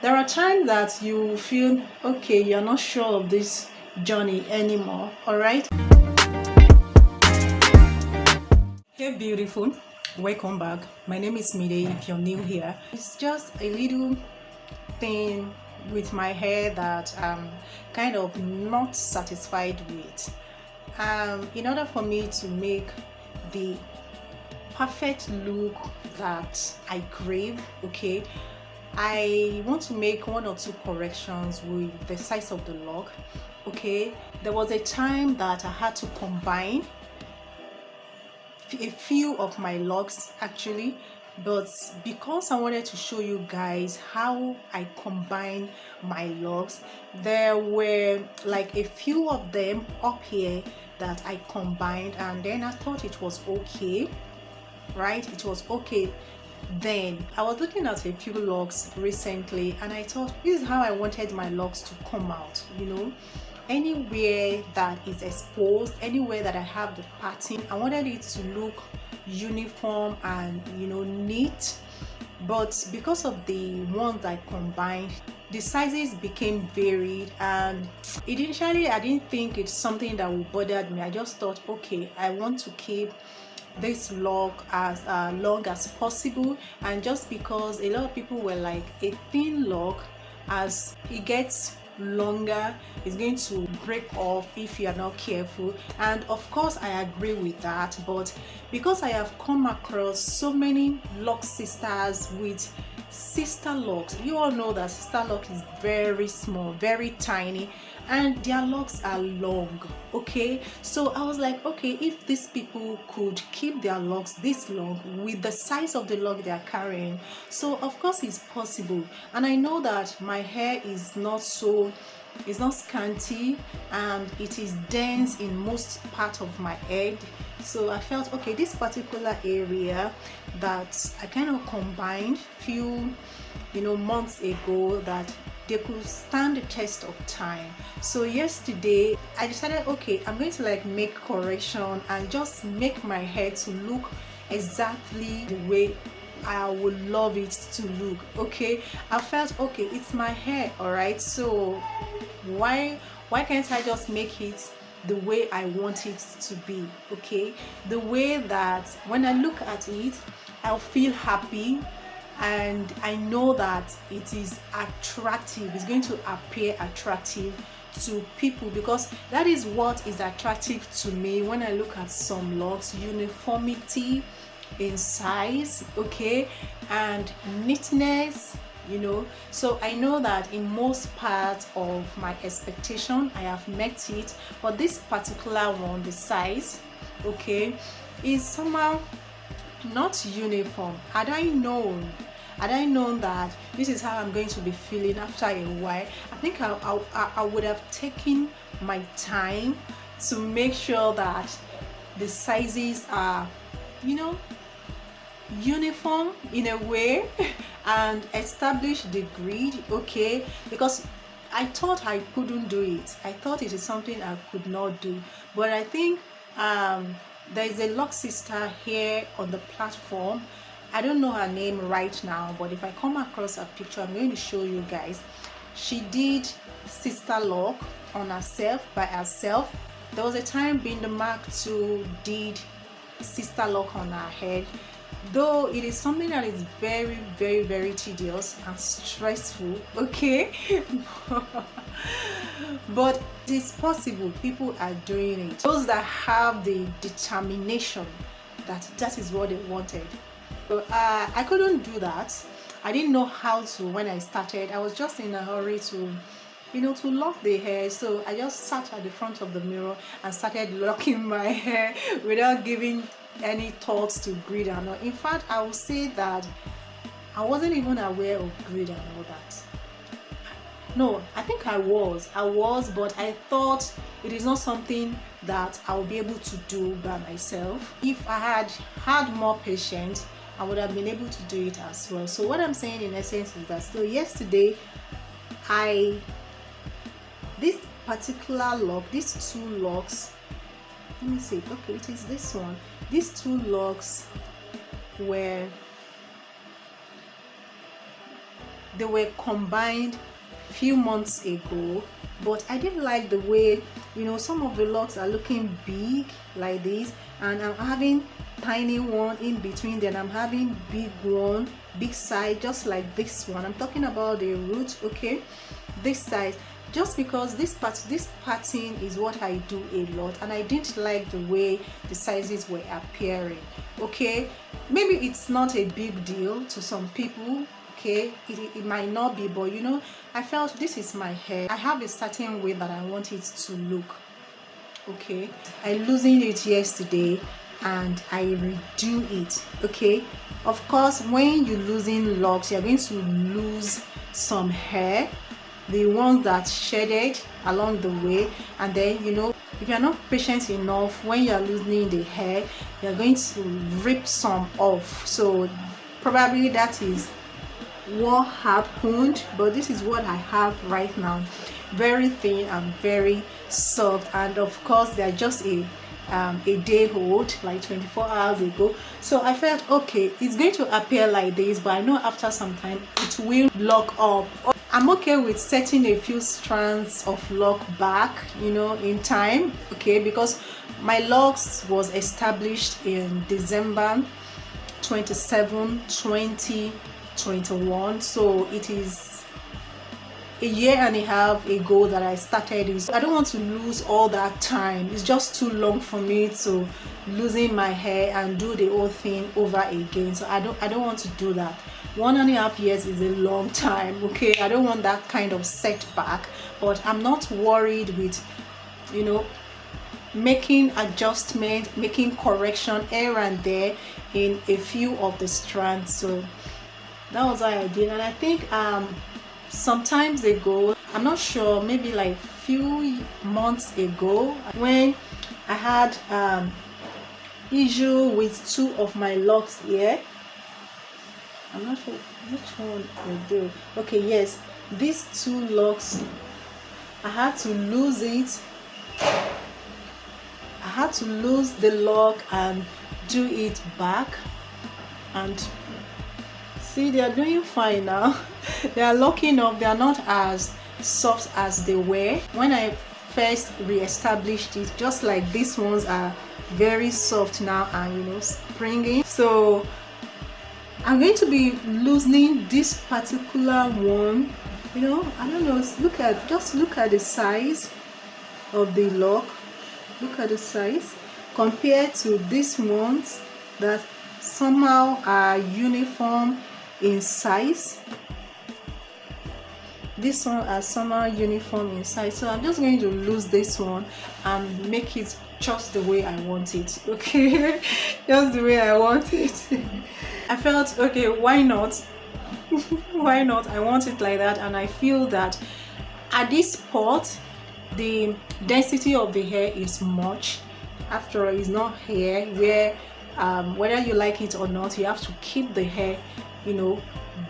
There are times that you feel okay, you're not sure of this journey anymore. All right. Hey beautiful, welcome back. My name is Mide. If you're new here, it's just a little thing with my hair that I'm kind of not satisfied with. In order for me to make the perfect look that I crave, okay, I want to make one or two corrections with the size of the lock. Okay, there was a time that I had to combine a few of my locks actually, but because I wanted to show you guys how I combine my locks, there were like a few of them up here that I combined, and then I thought it was okay, right? It was okay. Then I was looking at a few locks recently and I thought, this is how I wanted my locks to come out, you know, anywhere that is exposed, anywhere that I have the pattern, I wanted it to look uniform and, you know, neat. But because of the ones I combined, the sizes became varied, and initially I didn't think it's something that would bother me. I just thought, okay, I want to keep this lock as long as possible, and just because a lot of people were like, a thin lock, as it gets longer, it's going to break off if you are not careful. And of course I agree with that, but because I have come across so many lock sisters with sister locks, you all know that sister lock is very small, very tiny, and their locks are long. Okay, so I was like, okay, if these people could keep their locks this long with the size of the lock they are carrying, so of course it's possible. And I know that my hair is not scanty and it is dense in most part of my head, so I felt okay, this particular area that I kind of combined few, you know, months ago, that they could stand the test of time. So yesterday I decided, okay, I'm going to like make correction and just make my hair to look exactly the way I would love it to look. Okay, I felt okay, it's my hair, all right, so why can't I just make it the way I want it to be? Okay, the way that when I look at it I'll feel happy, and I know that it is attractive, it's going to appear attractive to people, because that is what is attractive to me when I look at some locks: uniformity in size, okay, and neatness, you know. So I know that in most parts of my expectation I have met it, but this particular one, the size, okay, is somehow not uniform. Had I known that this is how I'm going to be feeling after a while, I think I would have taken my time to make sure that the sizes are, you know, uniform in a way and establish the grid, okay, because I thought I couldn't do it. I thought it is something I could not do, but I think there is a lock sister here on the platform. I don't know her name right now, but if I come across a picture, I'm going to show you guys. She did sister lock on herself, by herself. There was a time Binda Mark II did sister lock on her head, though it is something that is very, very, very tedious and stressful, okay. But it's possible, people are doing it, those that have the determination that is what they wanted. So I couldn't do that. I didn't know how to when I started. I was just in a hurry to, you know, to lock the hair, so I just sat at the front of the mirror and started locking my hair without giving any thoughts to grid and all. In fact, I would say that I wasn't even aware of grid and all that. No, I think I was, but I thought it is not something that I would be able to do by myself. If I had had more patience, I would have been able to do it as well. So what I'm saying in essence is that, so yesterday this particular lock, these two locks, let me see, okay, it is this one. These two locks were they were combined few months ago, but I didn't like the way, you know, some of the locks are looking big like this, and I'm having tiny one in between, then I'm having big one, big side, just like this one. I'm talking about the root, okay, this side, just because this pattern is what I do a lot, and I didn't like the way the sizes were appearing. Okay, maybe it's not a big deal to some people, okay, it might not be, but you know, I felt this is my hair, I have a certain way that I want it to look. Okay, I loosened it yesterday and I redo it. Okay, of course, when you loosen locks, you're going to lose some hair, the ones that shedded along the way, and then, you know, if you're not patient enough, when you're loosening the hair, you're going to rip some off. So probably that is what happened, but this is what I have right now, very thin and very soft, and of course they're just a day old, like 24 hours ago. So I felt okay, it's going to appear like this, but I know after some time it will lock up. I'm okay with setting a few strands of lock back, you know, in time, okay, because my locks was established in December 27, 2021, so it is a year and a half ago that I started this. I don't want to lose all that time. It's just too long for me to losing my hair and do the whole thing over again. So I don't want to do that. 1.5 years is a long time, okay? I don't want that kind of setback, but I'm not worried with, you know, making adjustment, making correction here and there in a few of the strands. So that was what I did, and I think sometimes ago, I'm not sure, maybe like few months ago, when I had issue with two of my locks here. I'm not sure which one will do. Okay, yes, these two locks, I had to lose it. I had to lose the lock and do it back, and see, they are doing fine now. They are locking up. They are not as soft as they were when I first re-established it. Just like these ones are very soft now and, you know, springing. So I'm going to be loosening this particular one. You know, I don't know, just look at the size of the lock. Look at the size compared to these ones that somehow are uniform in size. This one are somehow uniform in size, so I'm just going to lose this one and make it just the way I want it. Okay, just the way I want it. I felt okay, why not? Why not? I want it like that, and I feel that at this spot the density of the hair is much. After all, it's not hair where whether you like it or not, you have to keep the hair, you know,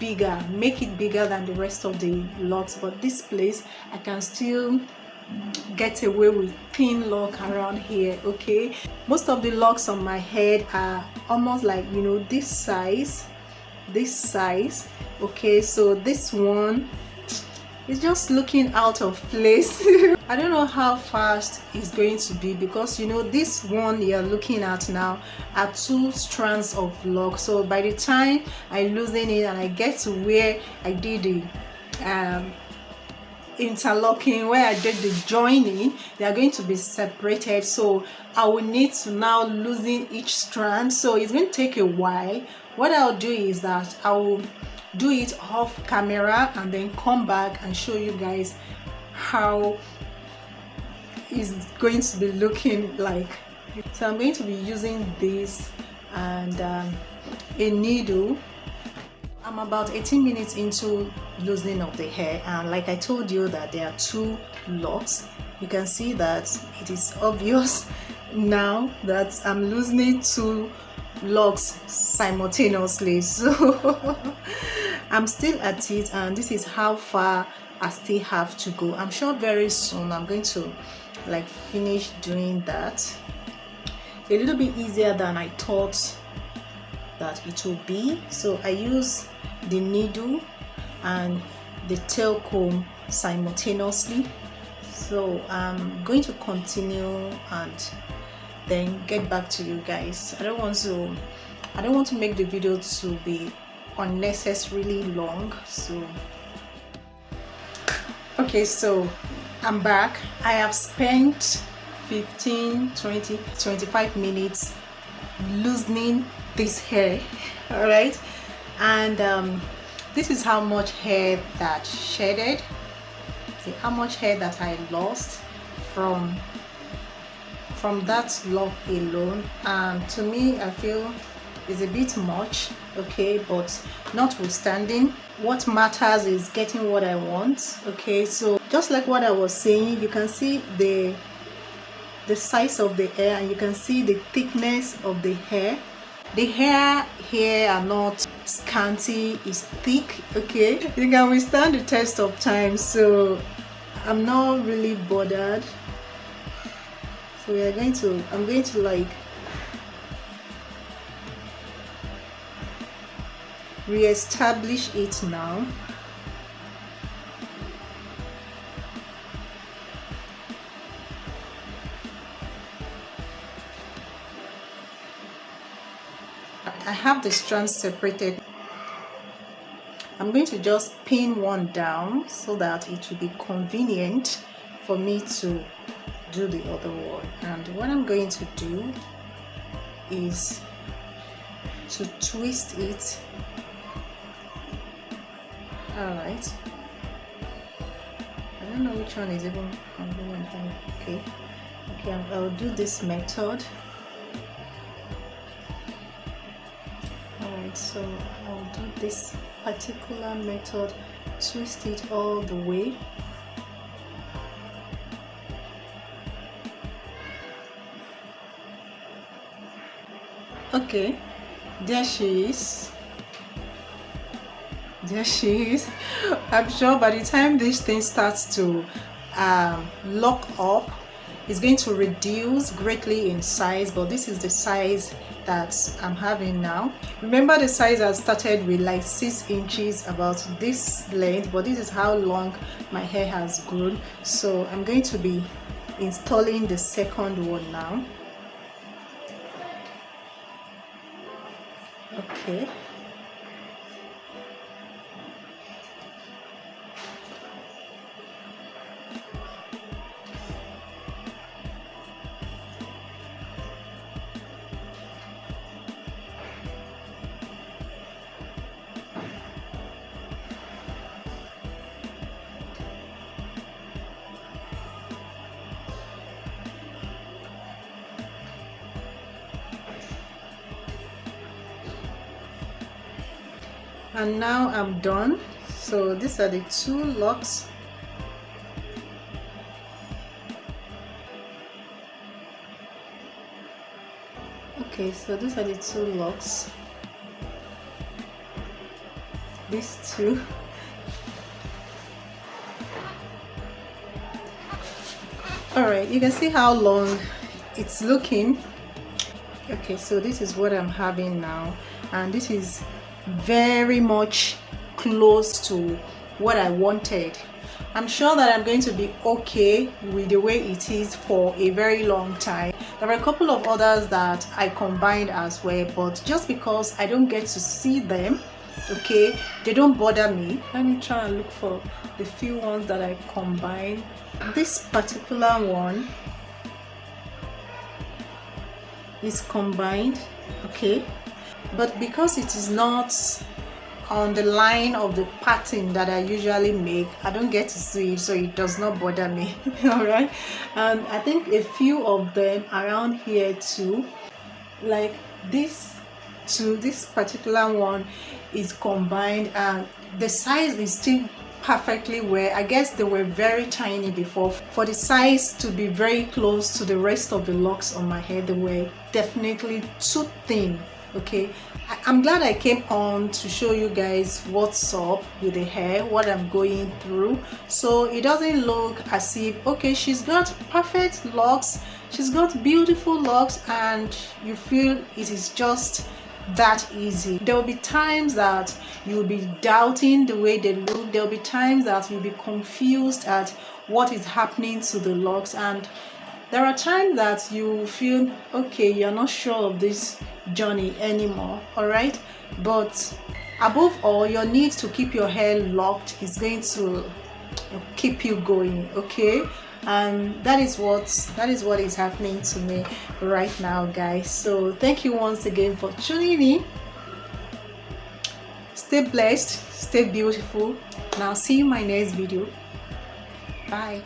bigger, make it bigger than the rest of the locks. But this place, I can still get away with thin lock around here. Okay, most of the locks on my head are almost like, you know, this size. Okay, so this one is just looking out of place. I don't know how fast it's going to be, because, you know, this one you're looking at now are 2 strands of lock. So by the time I loosen it and I get to where I did the interlocking, where I did the joining, they are going to be separated. So I will need to now loosen each strand, so it's going to take a while. What I'll do is that I will do it off camera and then come back and show you guys how it's going to be looking like. So I'm going to be using this and a needle. I'm about 18 minutes into loosening of the hair, and like I told you that there are 2 locks. You can see that it is obvious now that I'm loosening 2 locks simultaneously. So I'm still at it, and this is how far I still have to go. I'm sure very soon I'm going to like finish doing that. A little bit easier than I thought that it will be. So I use the needle and the tail comb simultaneously. So I'm going to continue and then get back to you guys. I don't want to make the video to be unnecessarily long. So okay, so I'm back. I have spent 15, 20, 25 minutes loosening this hair. All right, and this is how much hair that shedded. See how much hair that I lost from that lock alone. And to me, I feel it's a bit much, okay, but notwithstanding, what matters is getting what I want. Okay, so just like what I was saying, you can see the size of the hair, and you can see the thickness of the hair. The hair here are not scanty, it's thick. Okay, you can withstand the test of time, so I'm not really bothered. So I'm going to like re-establish it now. I have the strands separated. I'm going to just pin one down so that it will be convenient for me to do the other one. And what I'm going to do is to twist it. Alright, I don't know which one is even convenient. Okay, I'll do this method. Alright, so I'll do this particular method, twist it all the way. Okay, there she is. I'm sure by the time this thing starts to lock up, it's going to reduce greatly in size, but this is the size that I'm having now. Remember, the size I started with like 6 inches, about this length, but this is how long my hair has grown. So I'm going to be installing the second one now. Okay. And now I'm done. So these are the 2 locks. Okay, so these are the 2 locks. These 2. Alright, you can see how long it's looking. Okay, so this is what I'm having now, and this is very much close to what I wanted. I'm sure that I'm going to be okay with the way it is for a very long time. There are a couple of others that I combined as well, but just because I don't get to see them, okay, they don't bother me. Let me try and look for the few ones that I combined. This particular one is combined, okay, but because it is not on the line of the pattern that I usually make, I don't get to see it, so it does not bother me. All right, and I think a few of them around here too, like this particular one is combined, and the size is still perfectly where I guess they were very tiny before. For the size to be very close to the rest of the locks on my head, they were definitely too thin. Okay, I'm glad I came on to show you guys what's up with the hair, what I'm going through, so it doesn't look as if, okay, she's got perfect locks, she's got beautiful locks, and you feel it is just that easy. There will be times that you'll be doubting the way they look. There will be times that you'll be confused at what is happening to the locks, and there are times that you feel okay, you're not sure of this journey anymore. All right, but above all, your need to keep your hair locked is going to keep you going. Okay, and that is what is happening to me right now, guys. So thank you once again for tuning in. Stay blessed, stay beautiful, and I'll see you in my next video. Bye.